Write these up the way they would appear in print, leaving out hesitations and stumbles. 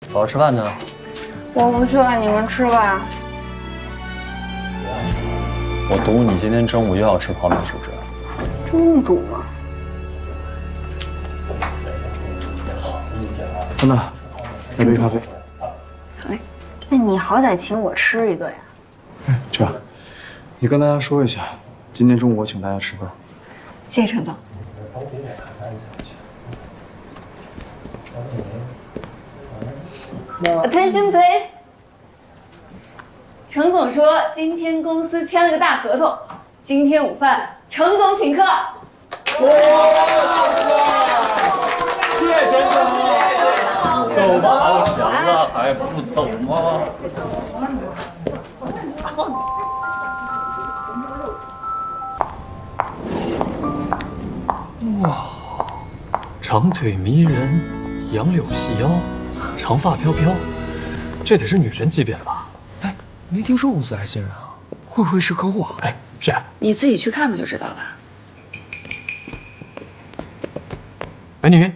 走着吃饭呢。我不去了，你们吃吧。我赌你今天中午又要吃泡面，是不是？这么赌吗？安娜，来杯咖啡。好嘞。那你好歹请我吃一顿呀。哎，这样，你跟大家说一下，今天中午我请大家吃饭。谢谢陈总。Attention please。程总说今天公司签了个大合同，今天午饭程总请客。谢谢陈总。走吧，好强啊，还不走吗？哇，长腿迷人，杨柳细腰，长发飘飘，这得是女神级别的吧？哎，没听说公司来新人啊，会不会是客户啊？哎，谁啊？你自己去看不就知道了。美女，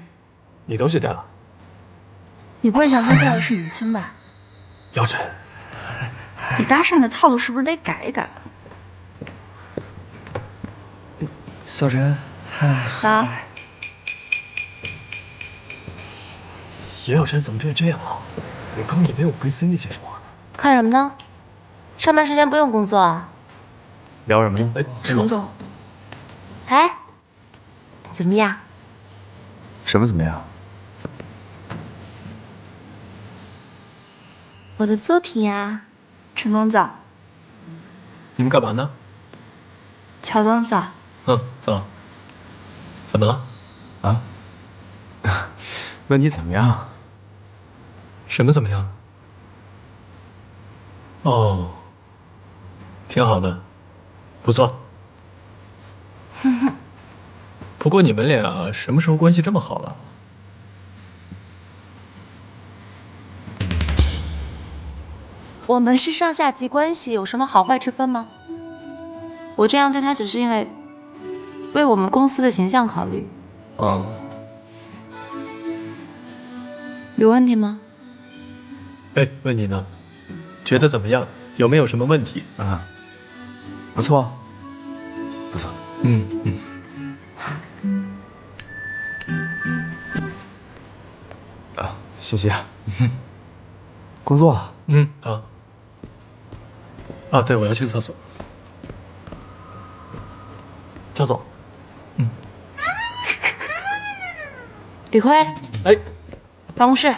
你东西带了。你不会想说带的是明星吧？姚晨，你搭讪的套路是不是得改一改了？小陈，嗨，好。严小晨怎么变这样了？我刚以为我跟 Cindy 结束了。看什么呢？上班时间不用工作啊。聊什么呢？哎，程总，哎，怎么样？什么怎么样？我的作品呀。陈总早，你们干嘛呢？乔总早。走。怎么了？啊？问你怎么样？什么怎么样？哦，挺好的，不错。不过你们俩什么时候关系这么好了？我们是上下级关系，有什么好坏之分吗？我这样对他只是因为我们公司的形象考虑。哦，有问题吗？哎，问你呢，觉得怎么样？有没有什么问题？啊，不错，不错。嗯。啊，谢谢。工作了。好。啊，对，我要去厕所。赵总。李辉，哎，办公室。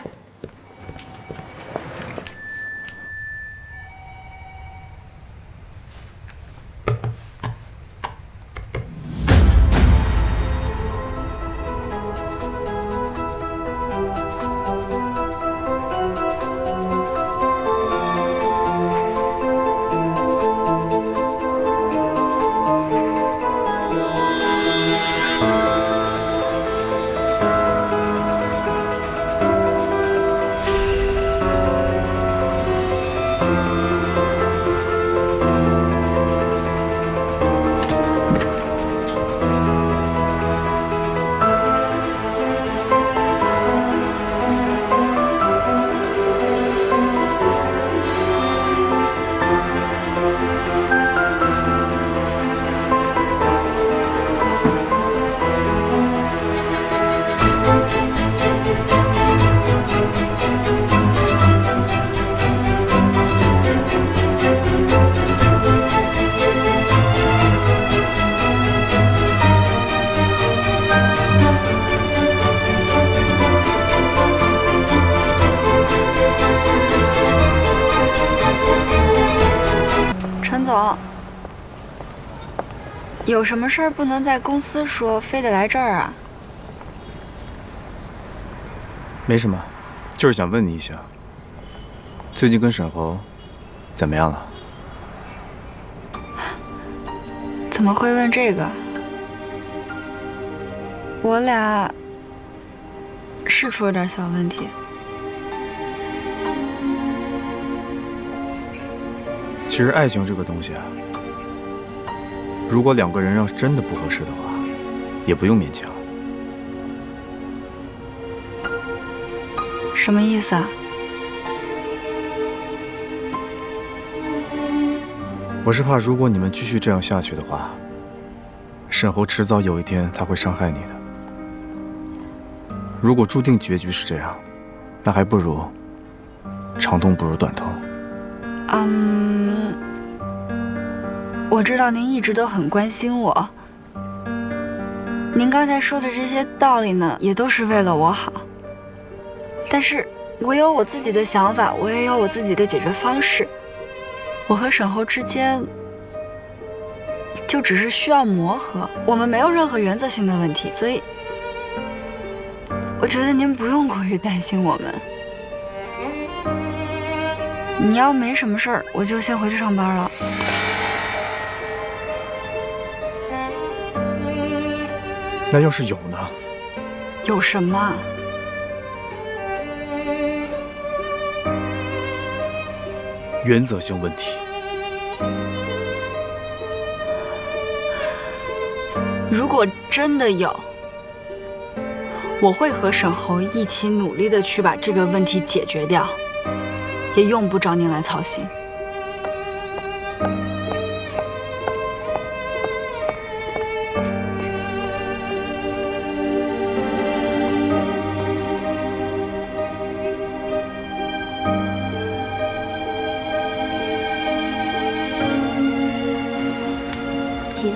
陈总，有什么事儿不能在公司说，非得来这儿啊？没什么，就是想问你一下，最近跟沈侯怎么样了？怎么会问这个？我俩是出了点小问题。其实爱情这个东西啊，如果两个人要是真的不合适的话，也不用勉强。什么意思啊？我是怕，如果你们继续这样下去的话，沈侯迟早有一天他会伤害你的。如果注定结局是这样，那还不如长痛不如短痛。我知道您一直都很关心我，您刚才说的这些道理呢，也都是为了我好。但是我有我自己的想法，我也有我自己的解决方式。我和沈侯之间就只是需要磨合，我们没有任何原则性的问题，所以我觉得您不用过于担心我们。你要没什么事儿，我就先回去上班了。那要是有呢？有什么？原则性问题。如果真的有，我会和沈侯一起努力的去把这个问题解决掉，也用不着您来操心。请。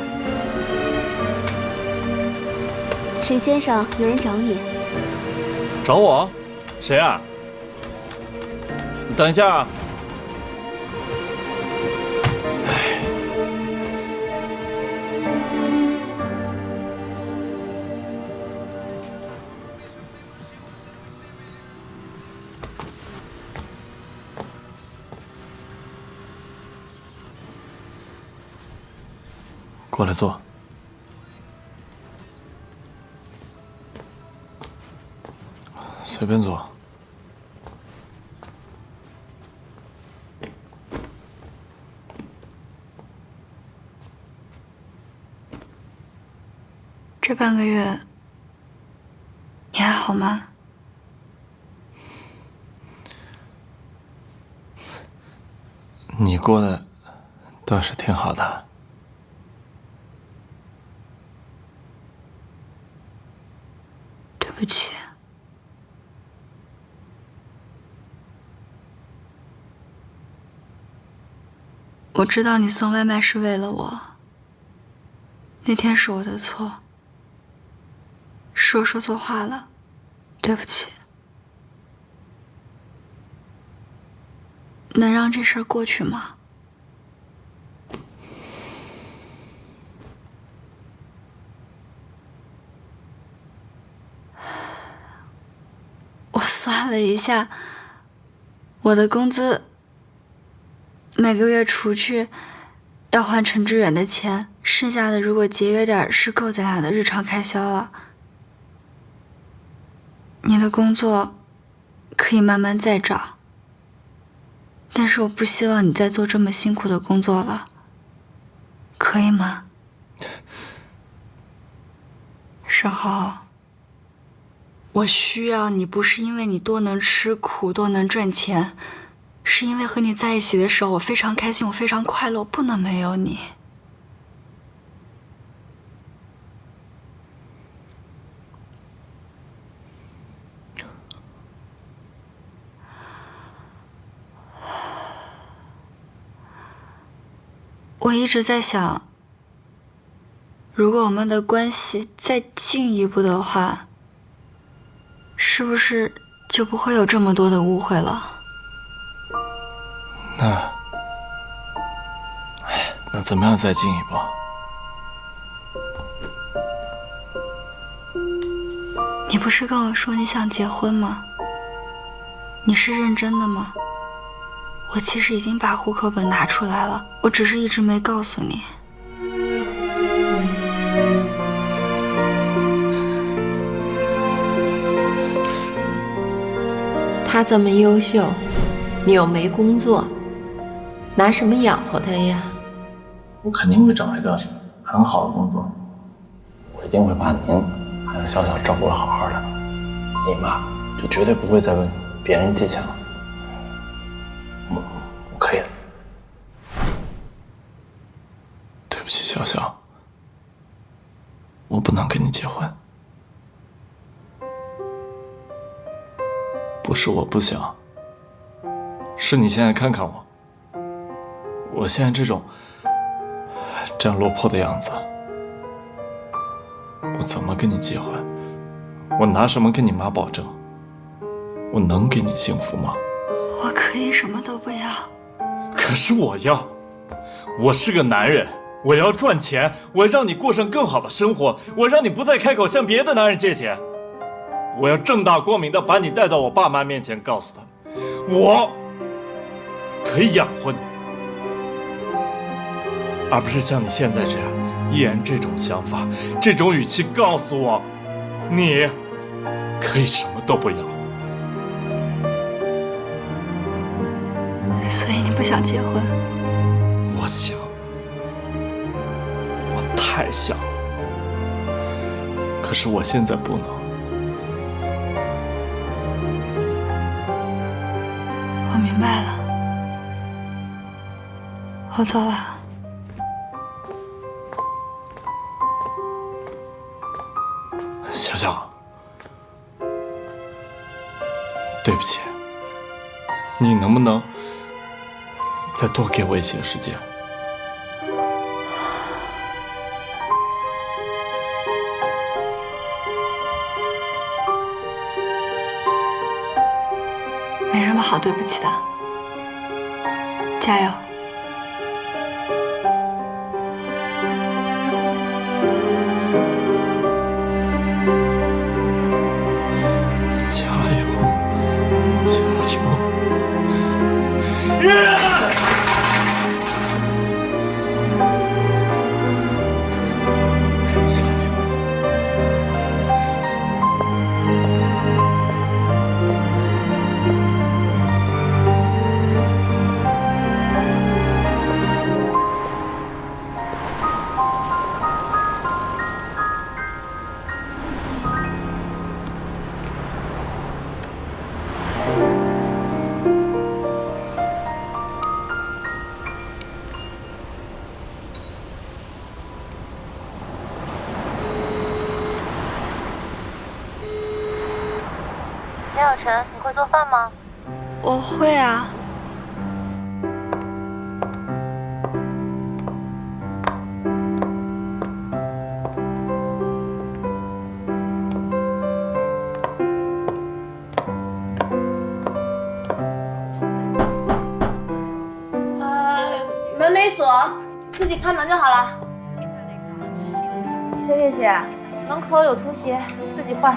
沈先生，有人找你。找我？谁啊？你等一下啊！过来坐。随便坐。这半个月，你还好吗？你过得倒是挺好的。对不起。我知道你送外卖是为了我，那天是我的错，是我说错话了，对不起。能让这事儿过去吗？我算了一下，我的工资每个月除去要还陈志远的钱，剩下的如果节约点是够咱俩的日常开销了。你的工作可以慢慢再找，但是我不希望你再做这么辛苦的工作了，可以吗？沈侯，我需要你不是因为你多能吃苦多能赚钱，是因为和你在一起的时候我非常开心，我非常快乐，我不能没有你。我一直在想，如果我们的关系再进一步的话，是不是就不会有这么多的误会了？那怎么样再进一步？你不是跟我说你想结婚吗？你是认真的吗？我其实已经把户口本拿出来了，我只是一直没告诉你。他这么优秀，你又没工作，拿什么养活他呀？我肯定会找一个很好的工作，我一定会把您还有小小照顾得好好的，你嘛就绝对不会再问别人借钱了。我可以的。潇潇，我不能跟你结婚，不是我不想，是你现在看看我，我现在这样落魄的样子，我怎么跟你结婚？我拿什么跟你妈保证？我能给你幸福吗？我可以什么都不要。可是我要，我是个男人，我要赚钱，我要让你过上更好的生活，我让你不再开口向别的男人借钱，我要正大光明的把你带到我爸妈面前，告诉他们，我可以养活你，而不是像你现在这样，依然这种想法，这种语气告诉我，你可以什么都不要。所以你不想结婚？我想，我太想了，可是我现在不能。我明白了，我走了。小小，对不起，你能不能再多给我一些时间？没什么好对不起的，加油！加油！加油！田小晨，你会做饭吗？我会啊。门没锁，自己开门就好了。谢谢姐，门口有拖鞋，自己换。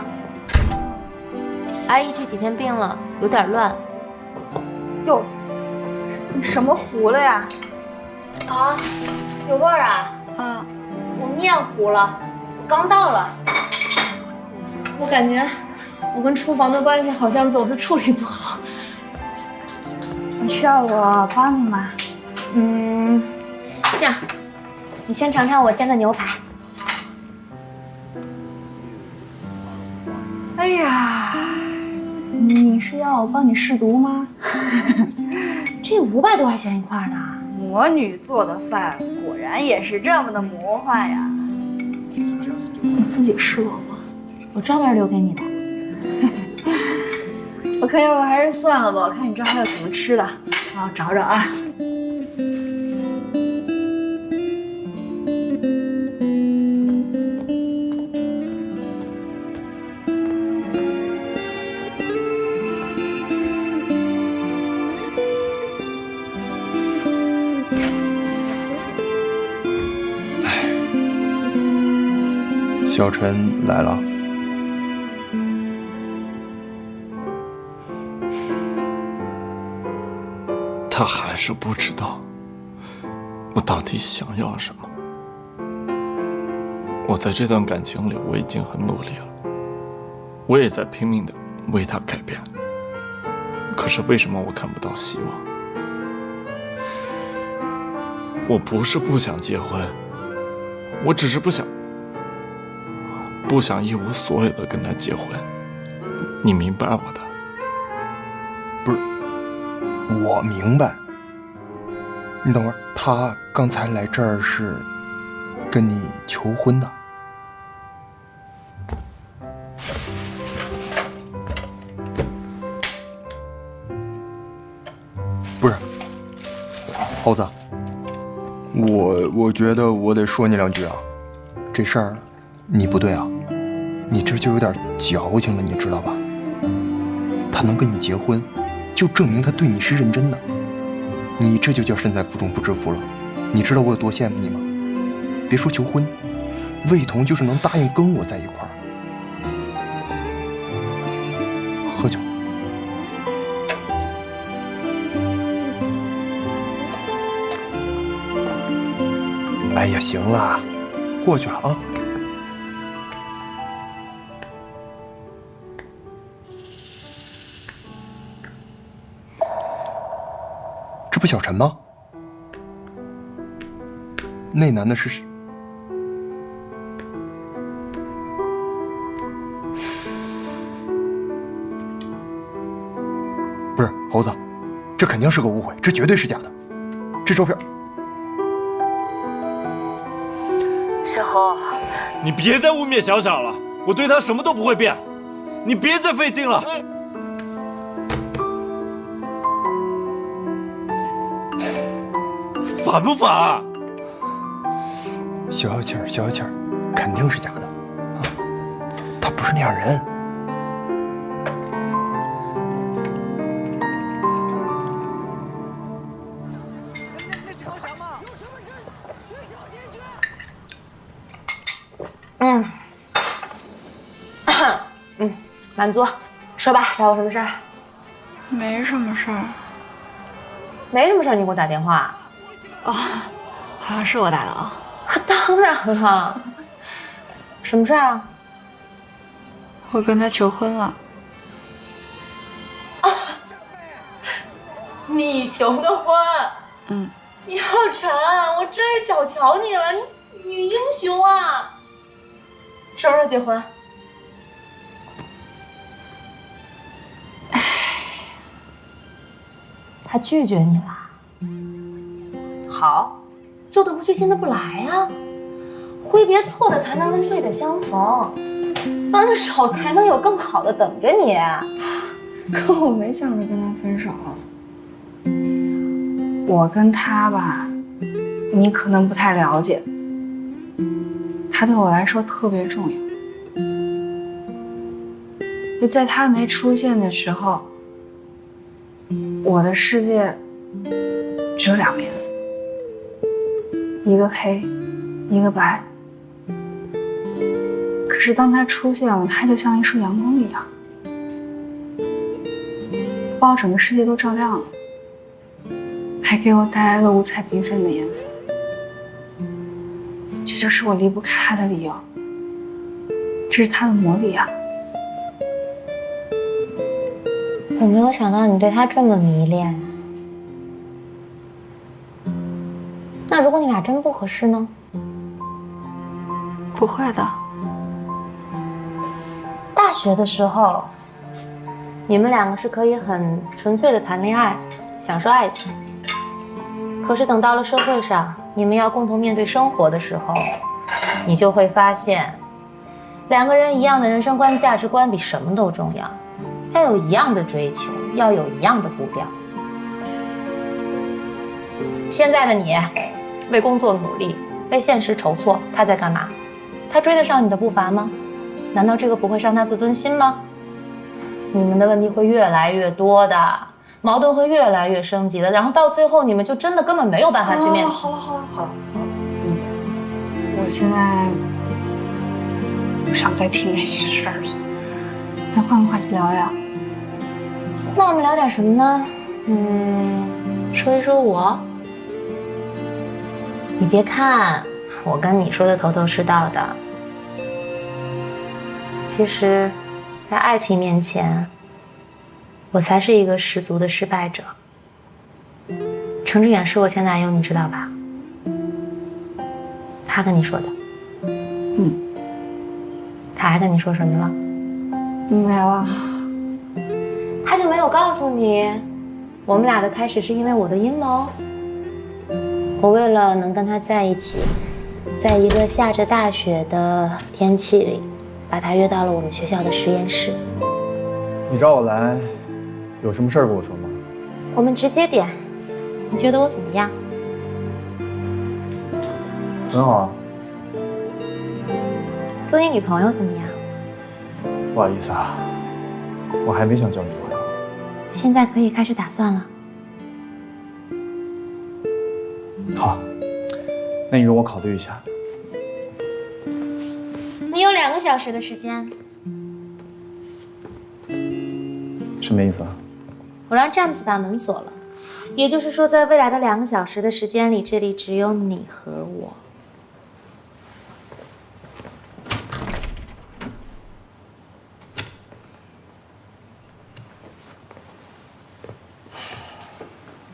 阿姨这几天病了，有点乱。哟，你什么糊了呀？啊，有味儿啊？嗯，我面糊了，我刚到了。我感觉我跟厨房的关系好像总是处理不好。你需要我帮你吗？这样，你先尝尝我煎的牛排。哎呀，你是要我帮你试毒吗？这500多块钱一块呢。魔女做的饭果然也是这么的魔幻呀！你自己试过吗？我专门留给你的。我看要不还是算了吧，我看你这还有什么吃的，让我找找啊。小陈来了。他还是不知道我到底想要什么。我在这段感情里，我已经很努力了，我也在拼命的为他改变。可是为什么我看不到希望？我不是不想结婚，我只是不想一无所有的跟他结婚。你明白我的？不是，我明白。你等会儿，他刚才来这儿是？跟你求婚的。不是，猴子，我觉得我得说你两句啊，这事儿你不对啊，你这就有点矫情了，你知道吧？他能跟你结婚，就证明他对你是认真的，你这就叫身在福中不知福了。你知道我有多羡慕你吗？别说求婚，魏彤就是能答应跟我在一块儿。喝酒。哎呀，行了，过去了啊。这不小陈吗？那男的是？不是猴子，这肯定是个误会，这绝对是假的。这照片，小侯，你别再污蔑小小了，我对他什么都不会变，你别再费劲了。烦不烦啊？消消气儿，消消气儿，肯定是假的啊！他不是那样人。满足。说吧，找我什么事儿？没什么事儿。没什么事儿，你给我打电话？哦，好像是我打的啊。当然了。什么事儿啊？我跟他求婚了。啊！你求的婚？嗯。姚晨，我真是小瞧你了，你女英雄啊！什么时候结婚？他拒绝你了。好，旧的不去，新的不来呀。挥别错的，才能跟对的相逢；分手才能有更好的等着你。可我没想着跟他分手。我跟他吧，你可能不太了解，他对我来说特别重要。就在他没出现的时候，我的世界只有2个颜色，一个黑，一个白。可是当他出现了，他就像一束阳光一样，把我整个世界都照亮了，还给我带来了五彩缤纷的颜色。这就是我离不开他的理由，这是他的魔力啊！我没有想到你对他这么迷恋。那如果你俩真不合适呢？不会的。大学的时候，你们2个是可以很纯粹的谈恋爱，享受爱情。可是等到了社会上，你们要共同面对生活的时候，你就会发现，2个人一样的人生观、价值观比什么都重要。要有一样的追求，要有一样的步调。现在的你，为工作努力，为现实筹措，他在干嘛？他追得上你的步伐吗？难道这个不会伤他自尊心吗？你们的问题会越来越多的，矛盾会越来越升级的，然后到最后你们就真的根本没有办法去面对。好了，行，我现在不想再听这些事儿了，咱换个话题聊聊。那我们聊点什么呢？说一说我。你别看我跟你说的头头是道的，其实，在爱情面前，我才是一个十足的失败者。程志远是我前男友，你知道吧？他跟你说的。他还跟你说什么了？没了。他就没有告诉你，我们俩的开始是因为我的阴谋。我为了能跟他在一起，在一个下着大雪的天气里，把他约到了我们学校的实验室。你找我来，有什么事儿跟我说吗？我们直接点，你觉得我怎么样？很好啊。做你女朋友怎么样？不好意思啊，我还没想交女朋友。现在可以开始打算了。好，那你容我考虑一下。你有2个小时的时间。什么意思啊？我让詹姆斯把门锁了，也就是说，在未来的2个小时的时间里，这里只有你和我。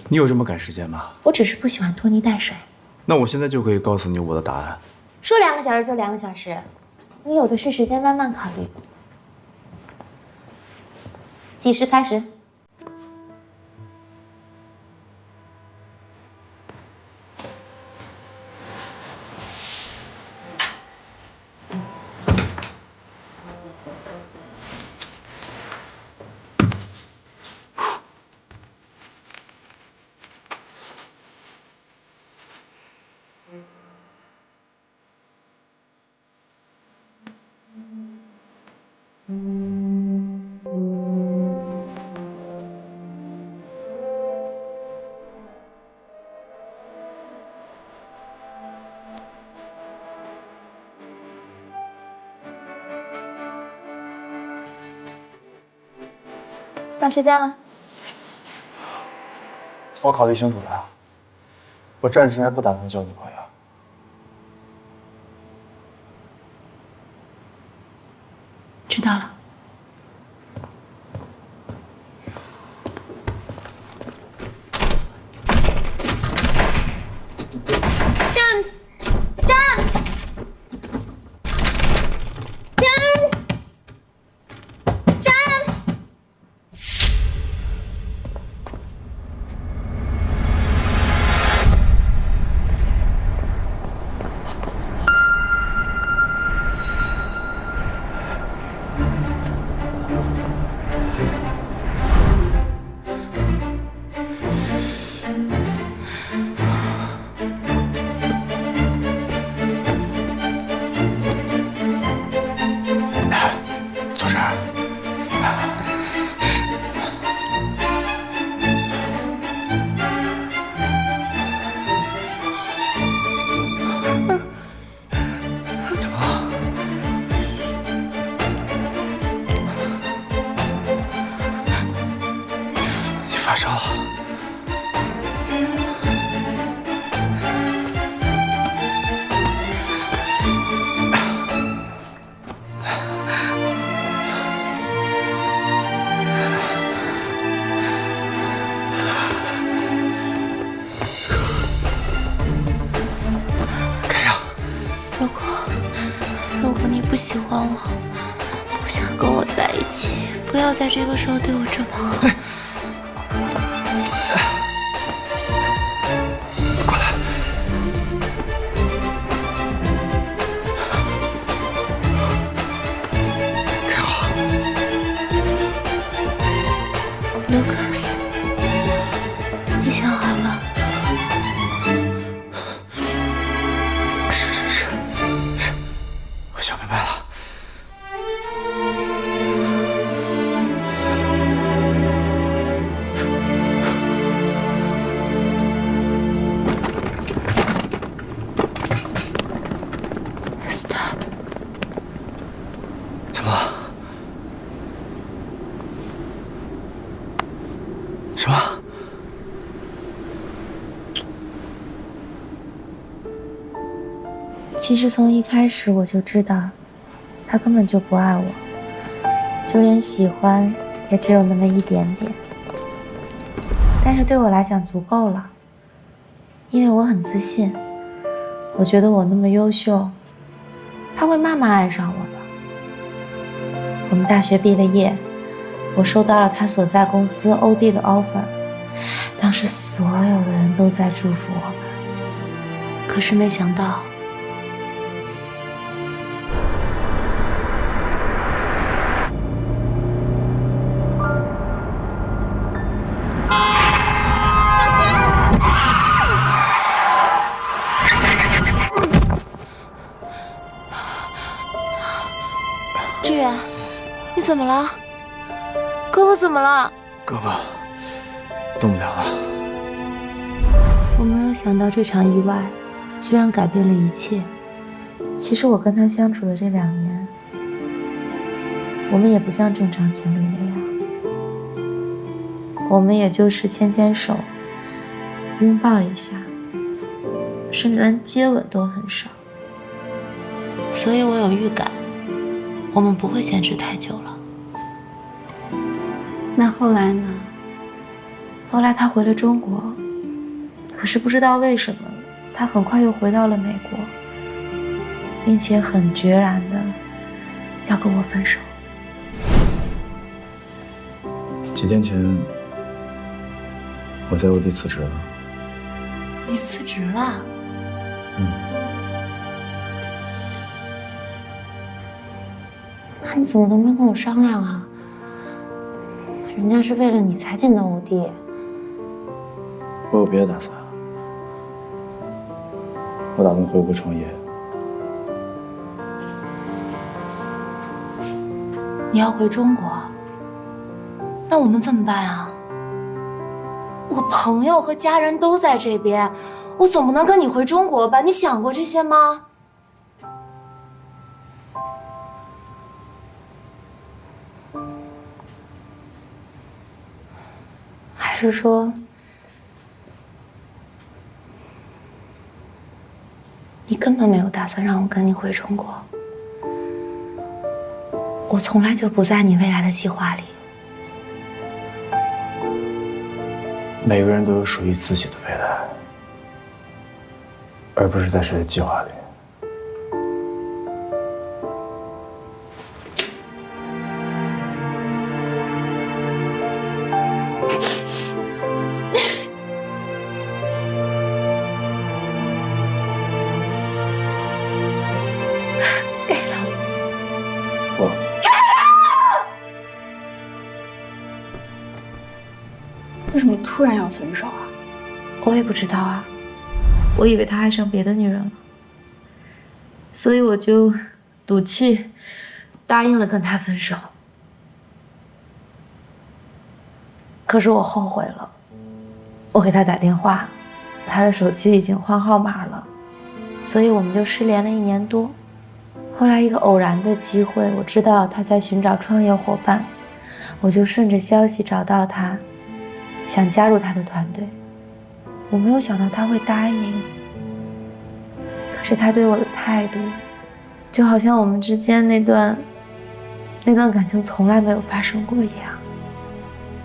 你有这么赶时间吗？我只是不喜欢拖泥带水。那我现在就可以告诉你我的答案。说2个小时就2个小时，你有的是时间慢慢考虑。计时开始。到时间了。我考虑清楚了，我暂时还不打算交女朋友。知道了。詹姆斯，詹姆斯，詹姆斯，詹姆斯。坐这儿。怎么了？你发烧了？如果你不喜欢我，不想跟我在一起，不要在这个时候对我这么好。过来。开好。Lucas， 你想好了？是，我想明白了。Stop。怎么了？什么？其实从一开始我就知道，他根本就不爱我，就连喜欢也只有那么一点点。但是对我来讲足够了，因为我很自信，我觉得我那么优秀，他会慢慢爱上我的。我们大学毕了业，我收到了他所在公司欧弟的 offer， 当时所有的人都在祝福我们，可是没想到你怎么了？胳膊怎么了？胳膊动不了了。我没有想到这场意外居然改变了一切。其实我跟他相处的这2年，我们也不像正常情侣那样，我们也就是牵牵手，拥抱一下，甚至连接吻都很少。所以我有预感，我们不会坚持太久了。那后来呢？后来他回了中国，可是不知道为什么，他很快又回到了美国，并且很决然的要跟我分手。几天前，我在欧弟辞职了。你辞职了？那你怎么都没跟我商量啊？人家是为了你才进的欧弟。我有别的打算，我打算回国创业。你要回中国？那我们怎么办啊？我朋友和家人都在这边，我总不能跟你回中国吧？你想过这些吗？还是说，你根本没有打算让我跟你回中国？我从来就不在你未来的计划里。每个人都有属于自己的未来，而不是在谁的计划里。给了。不。为什么突然要分手啊？我也不知道啊，我以为他爱上别的女人了，所以我就赌气答应了跟他分手。可是我后悔了，我给他打电话，他的手机已经换号码了，所以我们就失联了1年多。后来一个偶然的机会，我知道他在寻找创业伙伴，我就顺着消息找到他，想加入他的团队。我没有想到他会答应，可是他对我的态度，就好像我们之间那段感情从来没有发生过一样。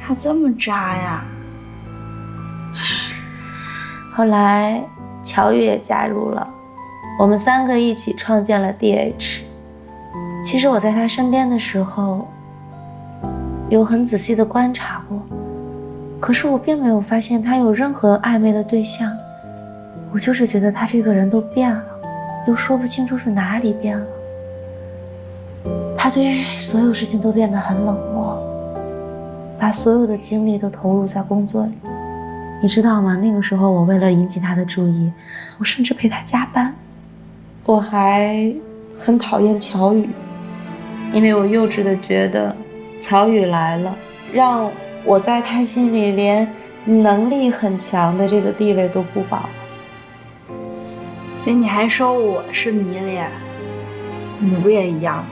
他这么渣呀？后来乔宇也加入了，我们3个一起创建了 DH。其实我在他身边的时候，有很仔细的观察过，可是我并没有发现他有任何暧昧的对象。我就是觉得他这个人都变了，又说不清楚是哪里变了。他对于所有事情都变得很冷漠，把所有的精力都投入在工作里。你知道吗？那个时候我为了引起他的注意，我甚至陪他加班。我还很讨厌乔宇，因为我幼稚的觉得乔宇来了，让我在他心里连能力很强的这个地位都不保。所以你还说我是迷恋，你不也一样吗？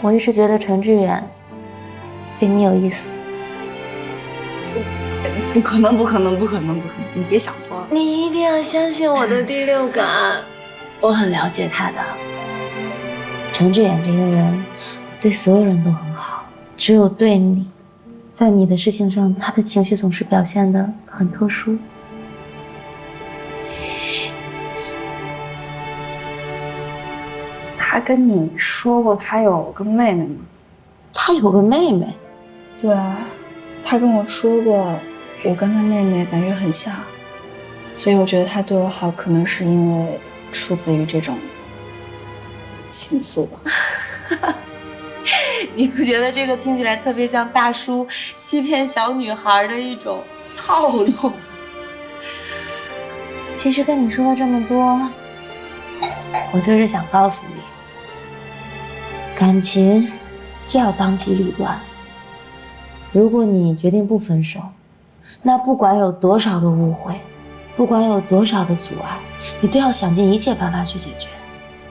我一直觉得陈志远对你有意思。不可能，不可能，不可能，不可能！你别想多了。你一定要相信我的第六感，我很了解他的。陈志远这个人对所有人都很好，只有对你，在你的事情上，他的情绪总是表现得很特殊。他跟你说过他有个妹妹吗？他有个妹妹？对啊，他跟我说过，我跟他妹妹感觉很像，所以我觉得他对我好，可能是因为出自于这种情愫吧。你不觉得这个听起来特别像大叔欺骗小女孩的一种套路？其实跟你说了这么多，我就是想告诉你，感情就要当机立断。如果你决定不分手，那不管有多少的误会，不管有多少的阻碍，你都要想尽一切办法去解决。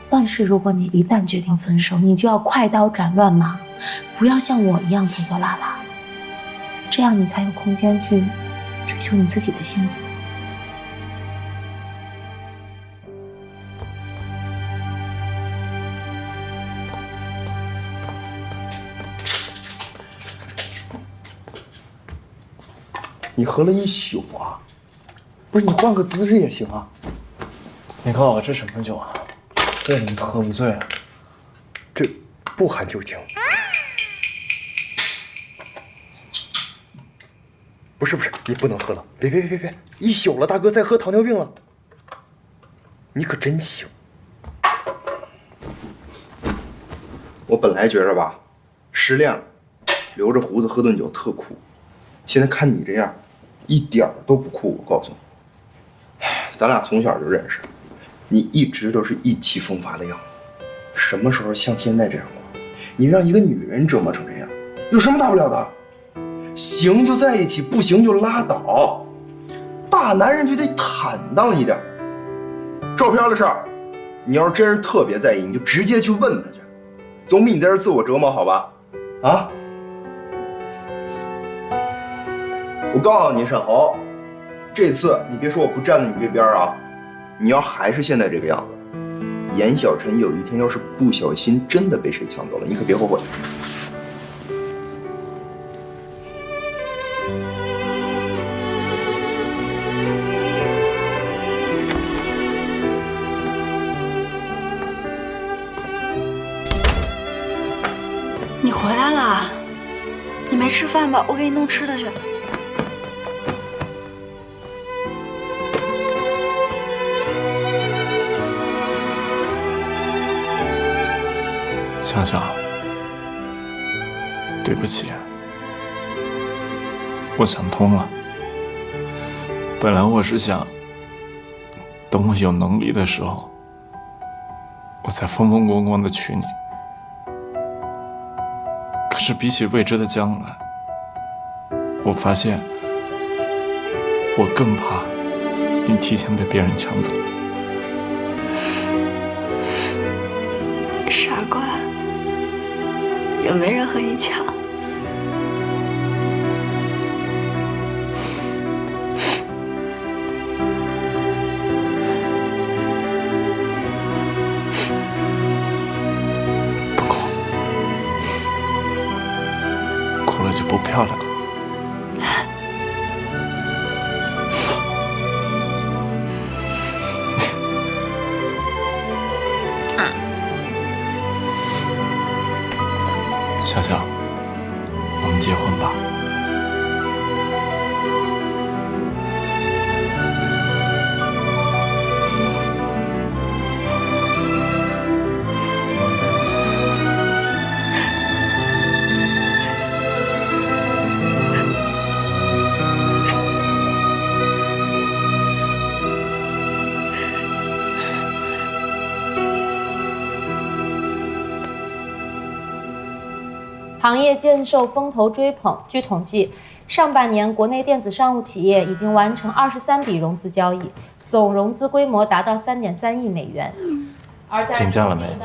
但是如果你一旦决定分手，你就要快刀斩乱麻，不要像我一样拖拖拉拉，这样你才有空间去追求你自己的幸福。你喝了一宿啊？不是，你换个姿势也行啊。你告诉我这什么酒啊？这怎么喝不醉啊？这不含酒精。不是，你不能喝了！别！一宿了，大哥再喝糖尿病了。你可真行。我本来觉着吧，失恋了，留着胡子喝顿酒特酷。现在看你这样，一点儿都不酷。我告诉你，咱俩从小就认识，你一直都是意气风发的样子。什么时候像现在这样过？你让一个女人折磨成这样，有什么大不了的？行就在一起，不行就拉倒。大男人就得坦荡一点。照片的事儿，你要是真是特别在意，你就直接去问他去，总比你在这自我折磨好吧？啊！我告诉你，沈侯，这次你别说我不站在你这边啊，你要还是现在这个样子，严小晨有一天要是不小心真的被谁抢走了，你可别后悔。你回来了，你没吃饭吧？我给你弄吃的去。香香，对不起，我想通了。本来我是想，等我有能力的时候，我再风风光光的娶你。可是比起未知的将来，我发现我更怕你提前被别人抢走。傻瓜，有没人和你抢？不哭，哭了就不漂亮了。香香，我们结婚吧。行业渐受风头追捧。据统计，上半年国内电子商务企业已经完成23笔融资交易，总融资规模达到3.3亿美元。而在请假了没？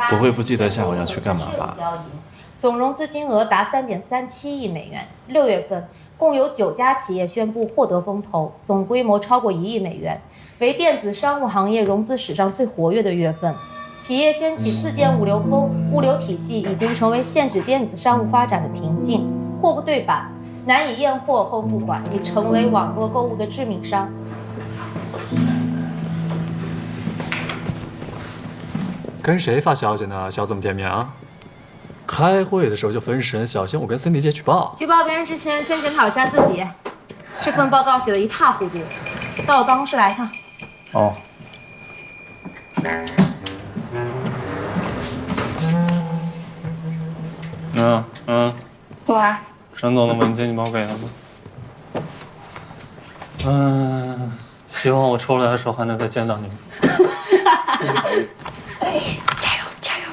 不会不记得下午要去干嘛吧？总融资金额达3.37亿美元。6月份，共有9家企业宣布获得风投，总规模超过1亿美元，为电子商务行业融资史上最活跃的月份。企业掀起自建物流风，物流体系已经成为限制电子商务发展的瓶颈。货不对版，难以验货后付款，已成为网络购物的致命伤。跟谁发消息呢？笑这么甜蜜啊！开会的时候就分神，小心我跟森迪姐举报。举报别人之前，先检讨一下自己。这份报告写得一塌糊涂，到我办公室来一趟。哦。喂，沈总的文件你帮我给他吗？希望我出来的时候还能再见到你们。加油加油！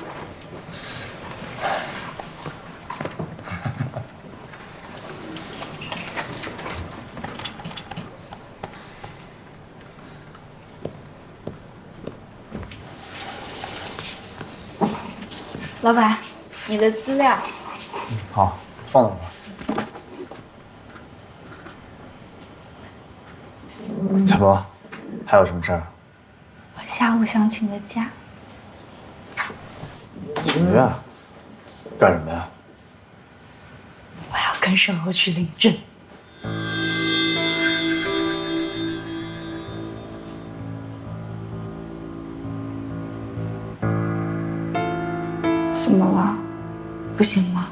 老板，你的资料。好，放那吧。怎么？还有什么事儿？我下午想请个假。请假？干什么呀？我要跟沈侯去领证。怎么了？不行吗？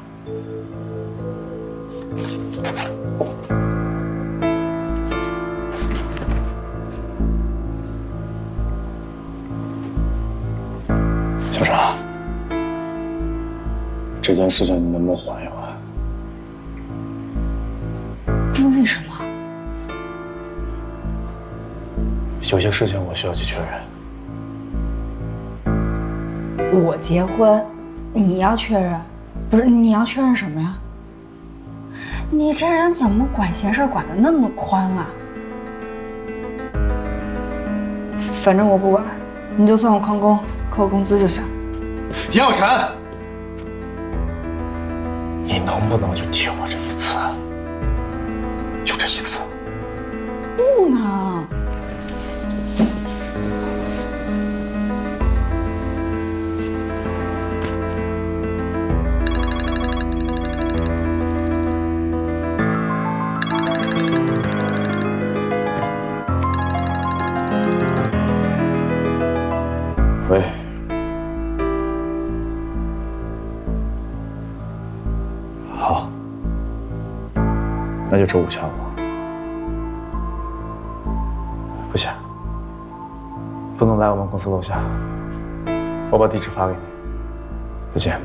小傻，这件事情你能不能缓一缓？为什么？有些事情我需要去确认。我结婚，你要确认？不是，你要确认什么呀？你这人怎么管闲事管得那么宽啊？反正我不管，你就算我旷工，扣我工资就行。杨有辰，你能不能就听我这一次？就这一次。不能。喂，好，那就周五下午。不行，不能来我们公司楼下，我把地址发给你。再见。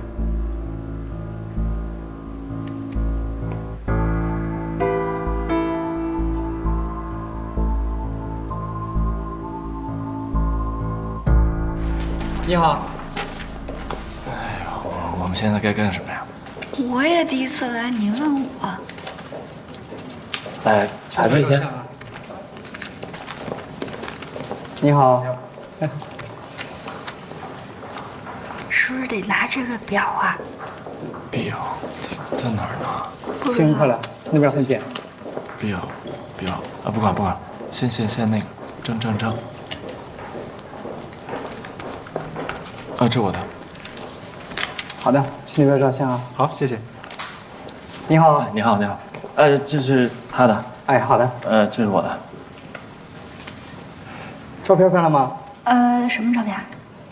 你好。我们现在该干什么呀？我也第一次来，你问我。来，排队先。你好。是不是得拿这个表啊？表在哪儿呢？行，快来，那边很简。表啊，不管，先那个证。啊，这我的。好的，去那边照相啊。好，谢谢。你好。你好。这是他的。哎，好的。这是我的。照片拍了吗？什么照片？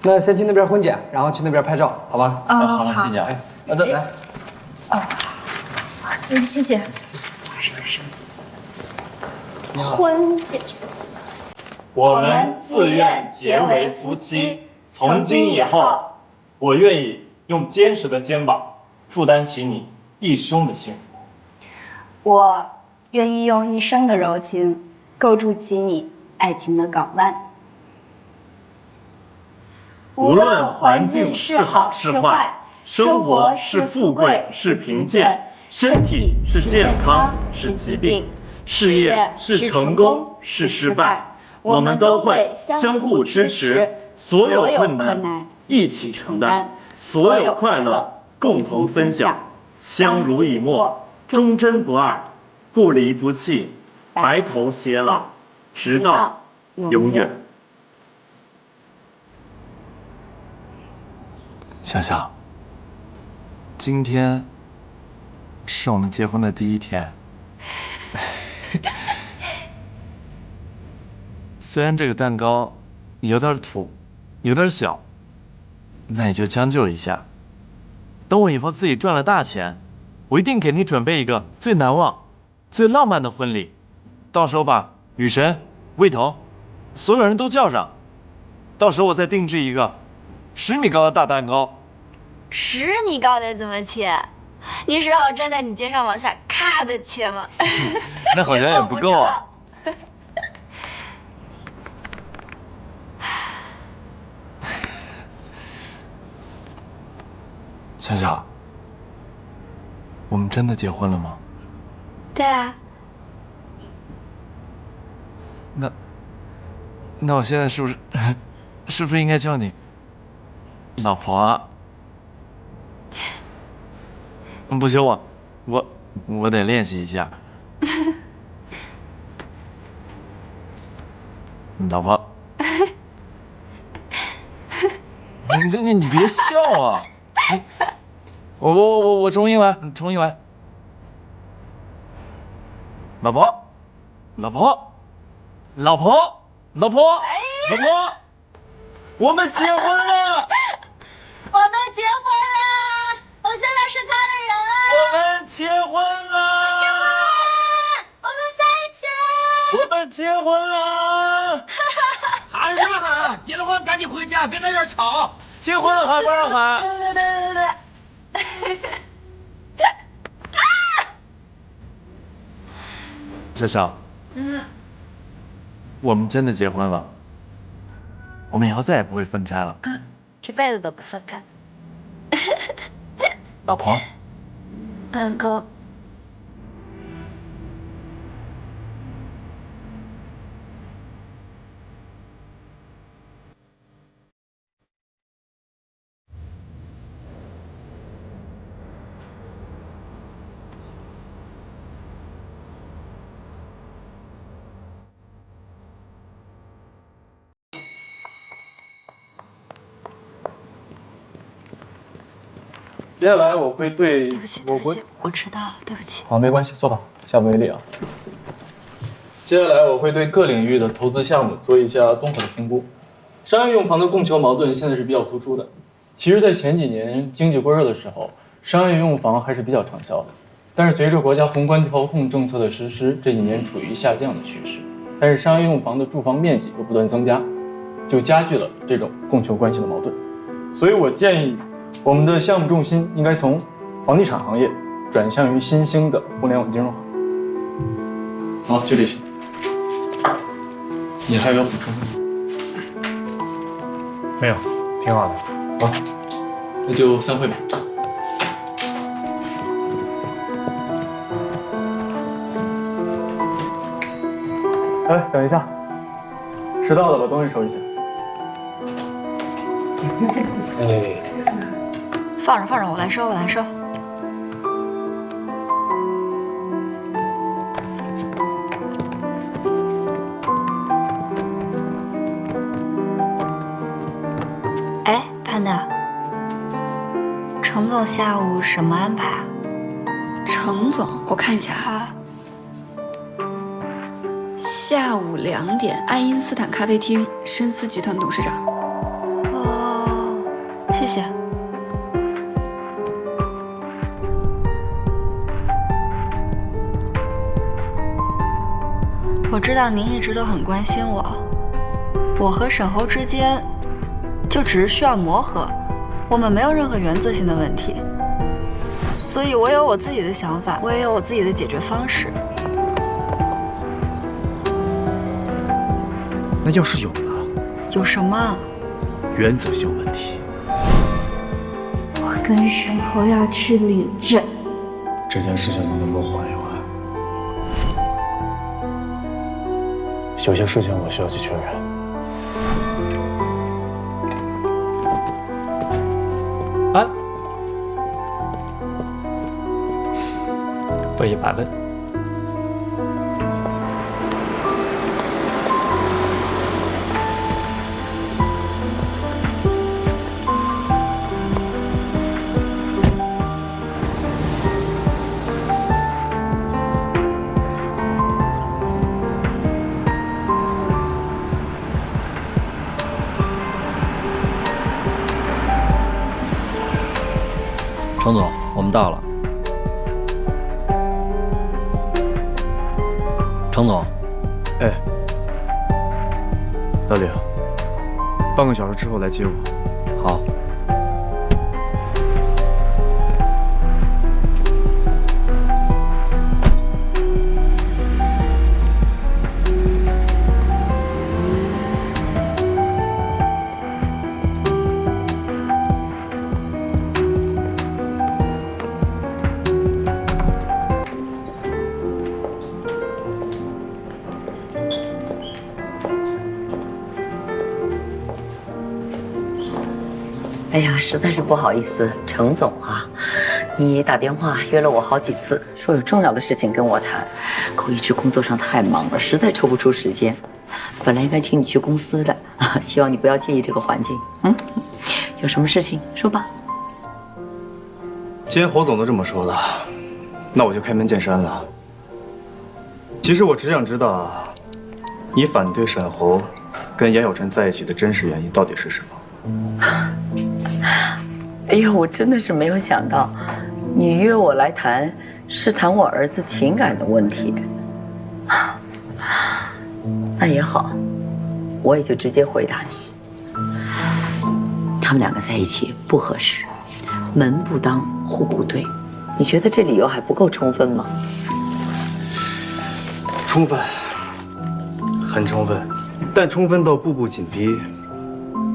那先去那边婚检，然后去那边拍照，好吗？好了，谢谢啊。来。谢谢。婚检。我们自愿结为夫妻，从今以后，我愿意用坚实的肩膀负担起你一生的幸福。我愿意用一生的柔情构筑起你爱情的港湾。无论环境是好是坏，生活是富贵是贫贱，身体是健康是疾病，事业是成功是失败，我们都会相互支持，所有困难一起承担，所有快乐共同分享，相濡以沫，忠贞不二，不离不弃，白头偕老，直到永远。想想，今天是我们结婚的第一天。虽然这个蛋糕有点土，有点小，那你就将就一下。等我以后自己赚了大钱，我一定给你准备一个最难忘、最浪漫的婚礼。到时候把雨神、魏彤，所有人都叫上。到时候我再定制一个10米高的大蛋糕。10米高得怎么切？你是让我站在你肩上往下咔的切吗？那好像也不够啊。小小，我们真的结婚了吗？对啊。那我现在是不是应该叫你老婆啊？不求我得练习一下。老婆，你别笑啊！我重新来。老婆，我们结婚了！我们结婚了！我现在是他的人了！我们结婚了！我们在一起了！我们结婚了！喊什么喊？结了婚赶紧回家，别在这儿吵！结婚了还不让喊？对。小小，我们真的结婚了，我们以后再也不会分开了。这辈子都不分开。老婆，哥。接下来我会对对不起，我迟到了，对不起。好，没关系，坐吧，下不为例啊。接下来我会对各领域的投资项目做一下综合的评估。商业用房的供求矛盾现在是比较突出的。其实，在前几年经济过热的时候，商业用房还是比较畅销的。但是随着国家宏观调控政策的实施，这几年处于下降的趋势。但是商业用房的住房面积又不断增加，就加剧了这种供求关系的矛盾。所以我建议，我们的项目重心应该从房地产行业转向于新兴的互联网金融行业。好，就这些。你还有要补充的吗？没有，挺好的。好，那就散会吧。哎，等一下，迟到了，把东西收一下。哎，放着，我来收。哎，潘达，程总下午什么安排啊？程总，我看一下哈。下午2点，爱因斯坦咖啡厅，深思集团董事长。哦，谢谢。我知道您一直都很关心我，我和沈侯之间就只是需要磨合，我们没有任何原则性的问题，所以我有我自己的想法，我也有我自己的解决方式。那要是有呢？有什么？原则性问题。我跟沈侯要去领证，这件事情你能不能缓一缓？有些事情我需要去确认。啊？问一百问。程总，我们到了。程总，哎，老李，半个小时之后来接我。好。哎呀，实在是不好意思，程总啊，你打电话约了我好几次，说有重要的事情跟我谈，可我一直工作上太忙了，实在抽不出时间。本来应该请你去公司的，希望你不要介意这个环境。有什么事情说吧。既然侯总都这么说了，那我就开门见山了。其实我只想知道，你反对沈侯跟严小晨在一起的真实原因到底是什么？哎呀，我真的是没有想到，你约我来谈，是谈我儿子情感的问题。那也好，我也就直接回答你，他们两个在一起不合适，门不当户不对，你觉得这理由还不够充分吗？充分，很充分，但充分到步步紧逼，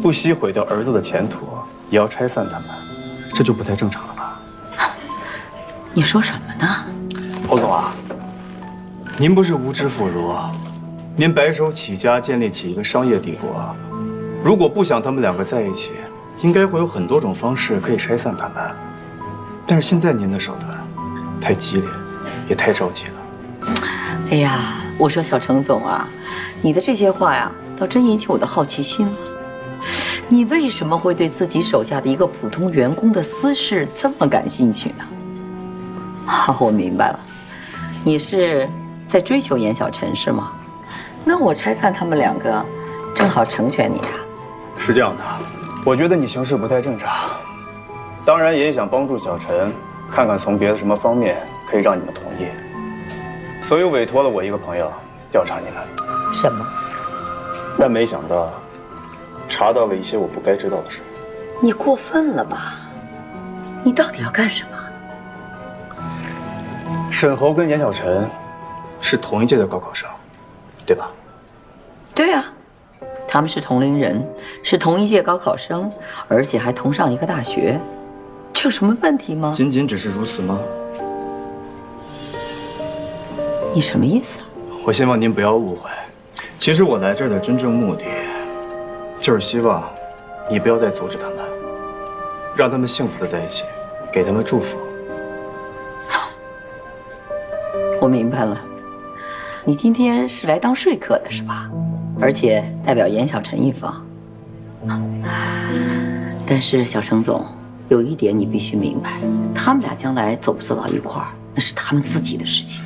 不惜毁掉儿子的前途，也要拆散他们，这就不太正常了吧？你说什么呢？侯总啊，您不是无知妇孺，您白手起家建立起一个商业帝国，如果不想他们两个在一起，应该会有很多种方式可以拆散他们。但是现在您的手段太激烈，也太着急了。哎呀，我说小程总啊，你的这些话呀，倒真引起我的好奇心了。你为什么会对自己手下的一个普通员工的私事这么感兴趣呢？好，我明白了，你是在追求严小晨是吗？那我拆散他们两个，正好成全你啊。是这样的，我觉得你行事不太正常，当然也想帮助小陈，看看从别的什么方面可以让你们同意，所以委托了我一个朋友调查你们。什么？但没想到查到了一些我不该知道的事。你过分了吧？你到底要干什么？沈侯跟严小晨是同一届的高考生，对吧？对啊，他们是同龄人，是同一届高考生，而且还同上一个大学，这有什么问题吗？仅仅只是如此吗？你什么意思啊？我希望您不要误会，其实我来这儿的真正目的，就是希望你不要再阻止他们，让他们幸福的在一起，给他们祝福。我明白了，你今天是来当说客的是吧？而且代表严小晨一方。但是小程总，有一点你必须明白，他们俩将来走不走到一块儿，那是他们自己的事情，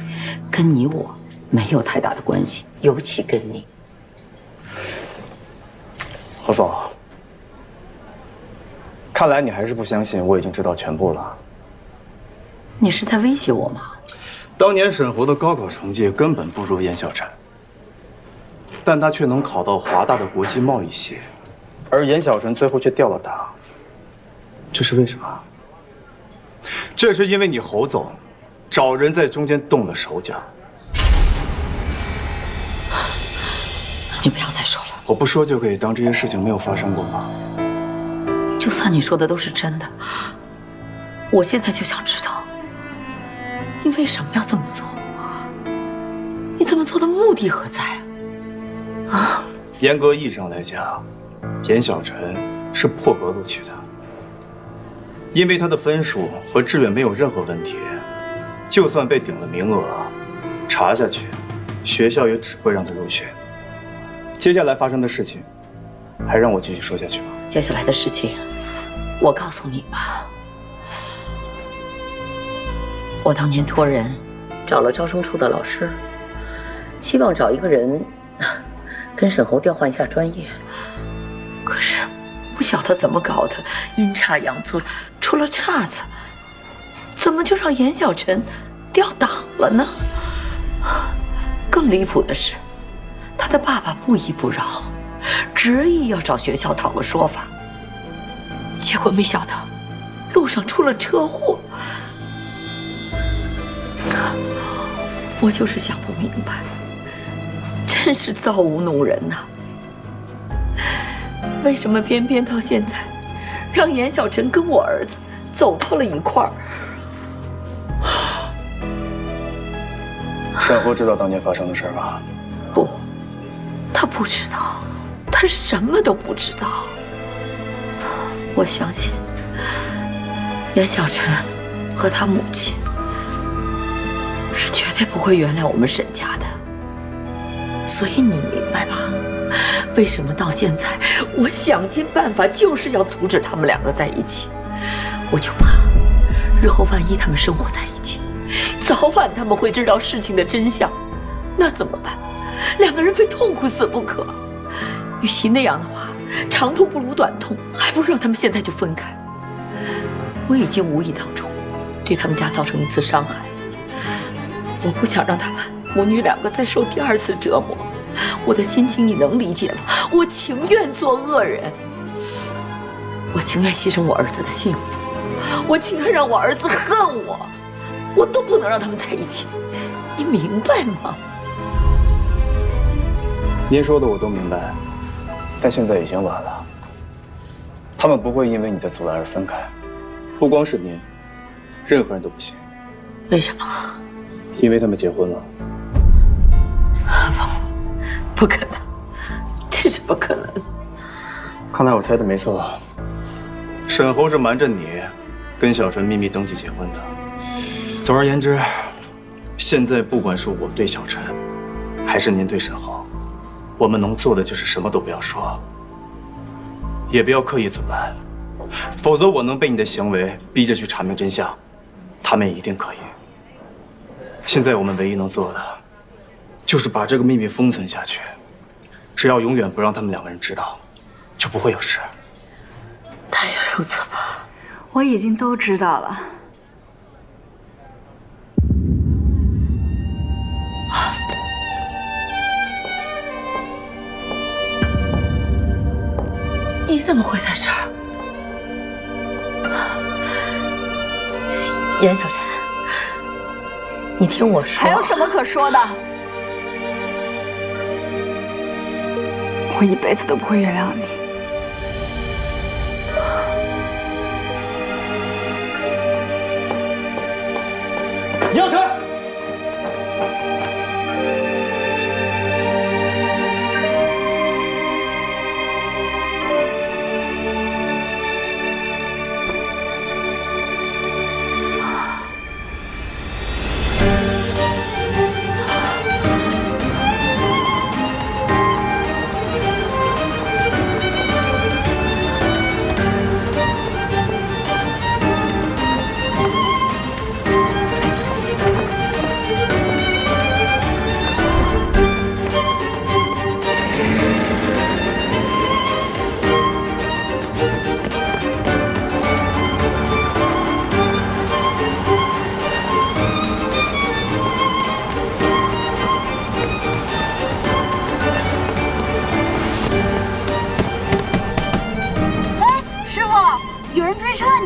跟你我没有太大的关系，尤其跟你。侯总，看来你还是不相信我已经知道全部了。你是在威胁我吗？当年沈侯的高考成绩根本不如严小晨，但他却能考到华大的国际贸易系，而严小晨最后却掉了档，这是为什么？这是因为你侯总找人在中间动了手脚。你不要再说了，我不说就可以当这些事情没有发生过吗？就算你说的都是真的，我现在就想知道，你为什么要这么做？你这么做的目的何在啊？啊？严格意义上来讲，严小晨是破格录取的，因为他的分数和志愿没有任何问题，就算被顶了名额，查下去，学校也只会让他入学。接下来发生的事情，还让我继续说下去吗？接下来的事情，我告诉你吧。我当年托人找了招生处的老师，希望找一个人跟沈侯调换一下专业，可是不晓得怎么搞的，阴差阳错出了岔子，怎么就让严小晨调档了呢？更离谱的是，他的爸爸不依不饶，执意要找学校讨个说法，结果没想到路上出了车祸。我就是想不明白，真是造物弄人呐！为什么偏偏到现在，让严小晨跟我儿子走到了一块儿？沈侯知道当年发生的事吗？不，他不知道，他什么都不知道。我相信，严小晨和他母亲是绝对不会原谅我们沈家的。所以你明白吧？为什么到现在我想尽办法就是要阻止他们两个在一起？我就怕日后万一他们生活在一起，早晚他们会知道事情的真相，那怎么办？两个人非痛苦死不可。与其那样的话，长痛不如短痛，还不如让他们现在就分开。我已经无意当中对他们家造成一次伤害了，我不想让他们母女两个再受第二次折磨。我的心情你能理解吗？我情愿做恶人，我情愿牺牲我儿子的幸福，我情愿让我儿子恨我，我都不能让他们在一起，你明白吗？您说的我都明白，但现在已经晚了。他们不会因为你的阻拦而分开，不光是您，任何人都不行。为什么？因为他们结婚了。不可能，这是不可能。看来我猜的没错，沈侯是瞒着你，跟小陈秘密登记结婚的。总而言之，现在不管是我对小陈，还是您对沈侯，我们能做的就是什么都不要说，也不要刻意阻拦，否则我能被你的行为逼着去查明真相，他们也一定可以。现在我们唯一能做的，就是把这个秘密封存下去，只要永远不让他们两个人知道，就不会有事。但愿如此吧。我已经都知道了。你怎么会在这儿？严小晨，你听我说。还有什么可说的？我一辈子都不会原谅你。杨晨，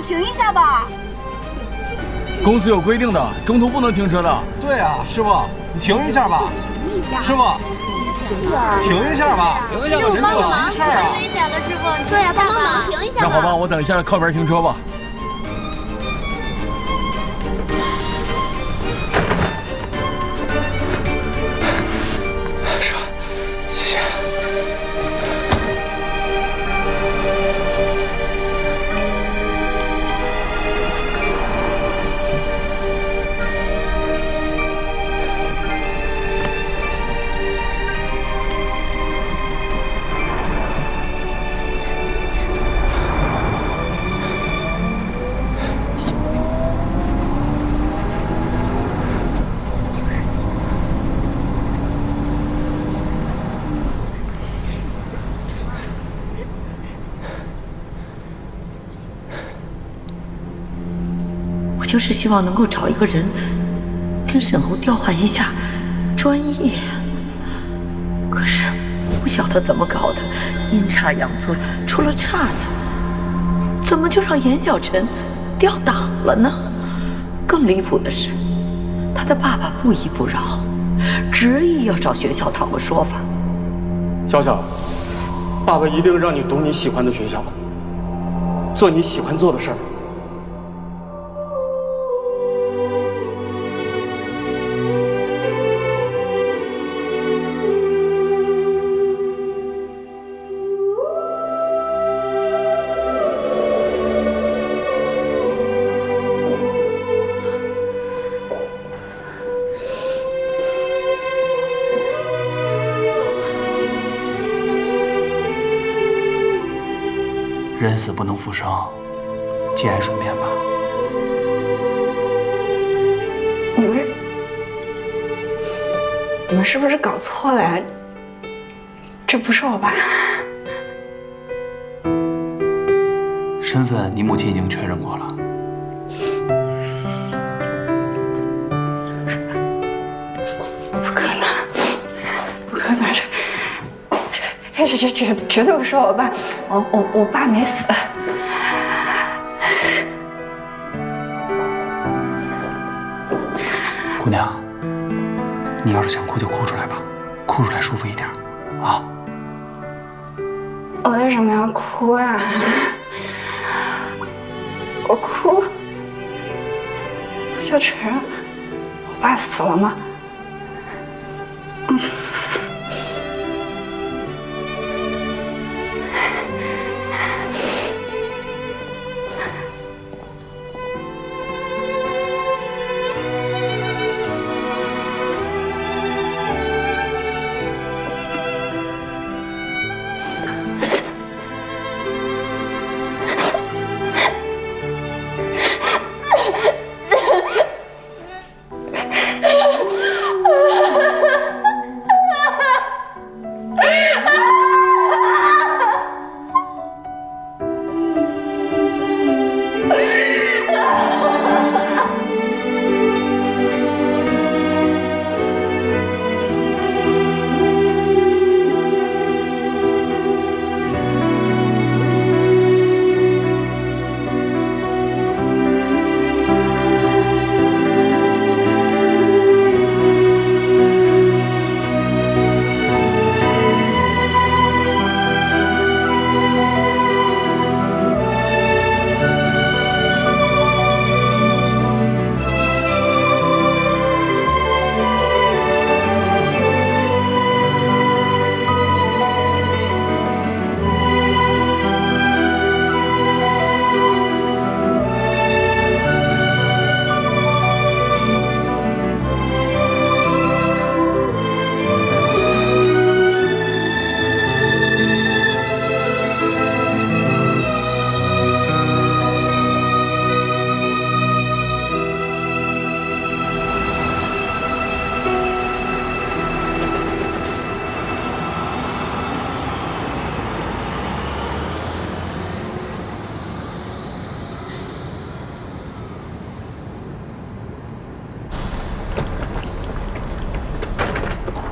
停一下吧。公司有规定的，中途不能停车的。对啊，师傅，你停一下吧。停一下，师傅，停一下吧。停一下吧，师傅。帮个忙，很危险的，师傅。对呀，帮帮忙，停一下吧。那好吧，我等一下靠边停车吧。师傅，谢谢。就是希望能够找一个人跟沈侯调换一下专业，可是不晓得怎么搞的，阴差阳错出了岔子，怎么就让严小晨调档了呢？更离谱的是，他的爸爸不依不饶，执意要找学校讨个说法。小小，爸爸一定让你读你喜欢的学校，做你喜欢做的事儿。人死不能复生，节哀顺变吧。你们是不是搞错了呀？这不是我爸。身份你母亲已经确认过了。不可能，不可能！这绝对不是我爸，我爸没死。姑娘，你要是想哭就哭出来吧，哭出来舒服一点，啊。我为什么要哭呀？我哭，就承认我爸死了吗？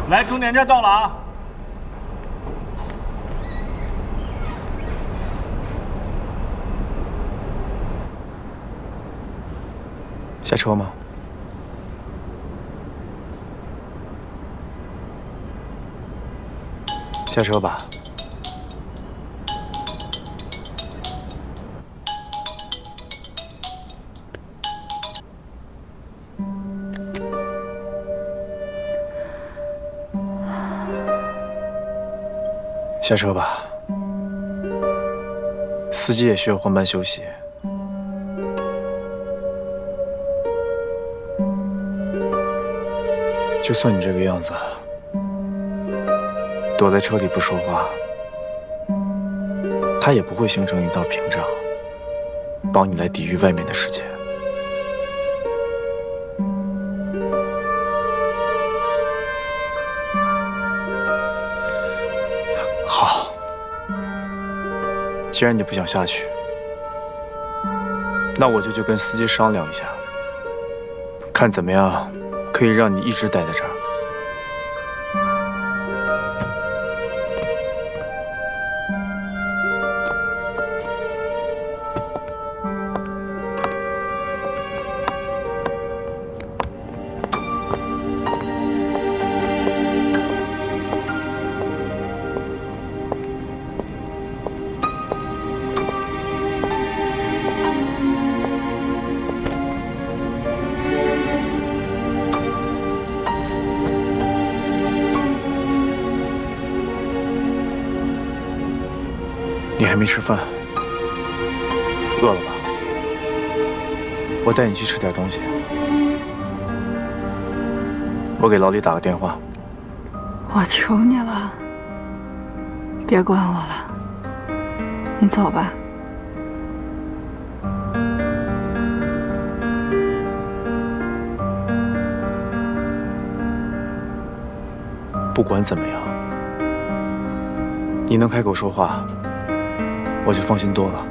来，终点站到了啊！下车吗？下车吧。下车吧，司机也需要换班休息。就算你这个样子，躲在车里不说话，它也不会形成一道屏障，帮你来抵御外面的世界。好，既然你不想下去，那我就去跟司机商量一下，看怎么样可以让你一直待在这儿。你还没吃饭，饿了吧？我带你去吃点东西。我给老李打个电话。我求你了，别管我了，你走吧。不管怎么样，你能开口说话，我就放心多了。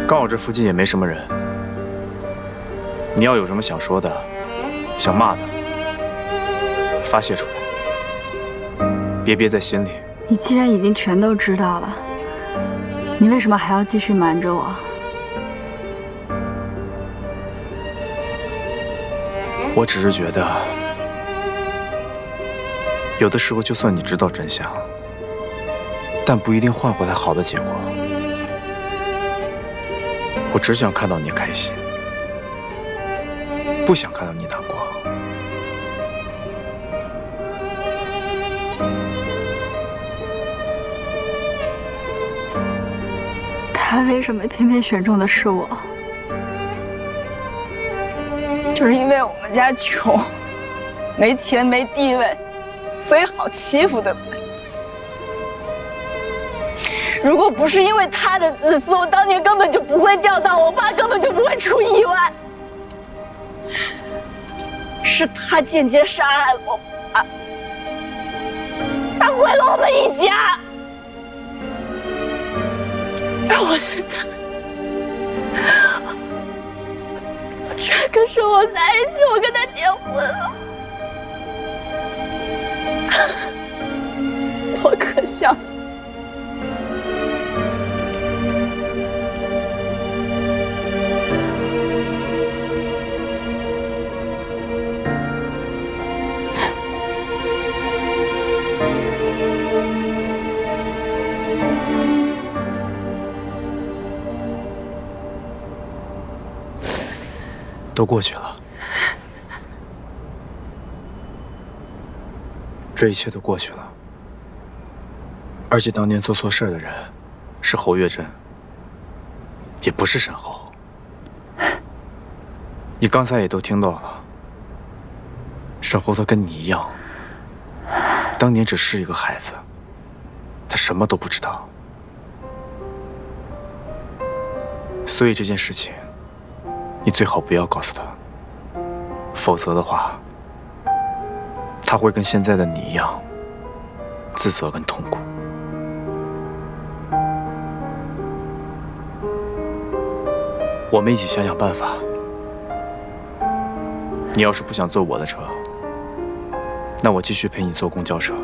刚好这附近也没什么人，你要有什么想说的、想骂的，发泄出来，别憋在心里。你既然已经全都知道了，你为什么还要继续瞒着我？我只是觉得，有的时候就算你知道真相，但不一定换回来好的结果。我只想看到你开心，不想看到你难过。他为什么偏偏选中的是我？就是因为我们家穷，没钱没地位，所以好欺负，对不对？如果不是因为他的自私，我当年根本就不会掉档，我爸根本就不会出意外。是他间接杀害了我爸，他毁了我们一家。而我现在，我居然跟生活在一起，我跟他结婚了，多可笑！都过去了，这一切都过去了。而且当年做错事的人是侯月珍，也不是沈侯。你刚才也都听到了，沈侯他跟你一样，当年只是一个孩子，他什么都不知道。所以这件事情，你最好不要告诉他，否则的话，他会跟现在的你一样，自责跟痛苦。我们一起想想办法。你要是不想坐我的车，那我继续陪你坐公交车。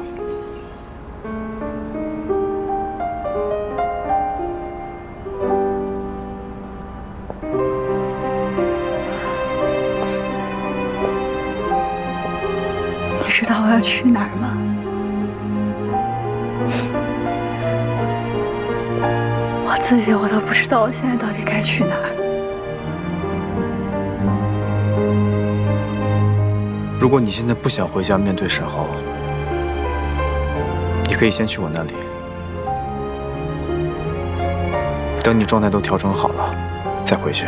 你知道我要去哪儿吗？我自己都不知道我现在到底该去哪儿。如果你现在不想回家面对沈侯，你可以先去我那里，等你状态都调整好了，再回去。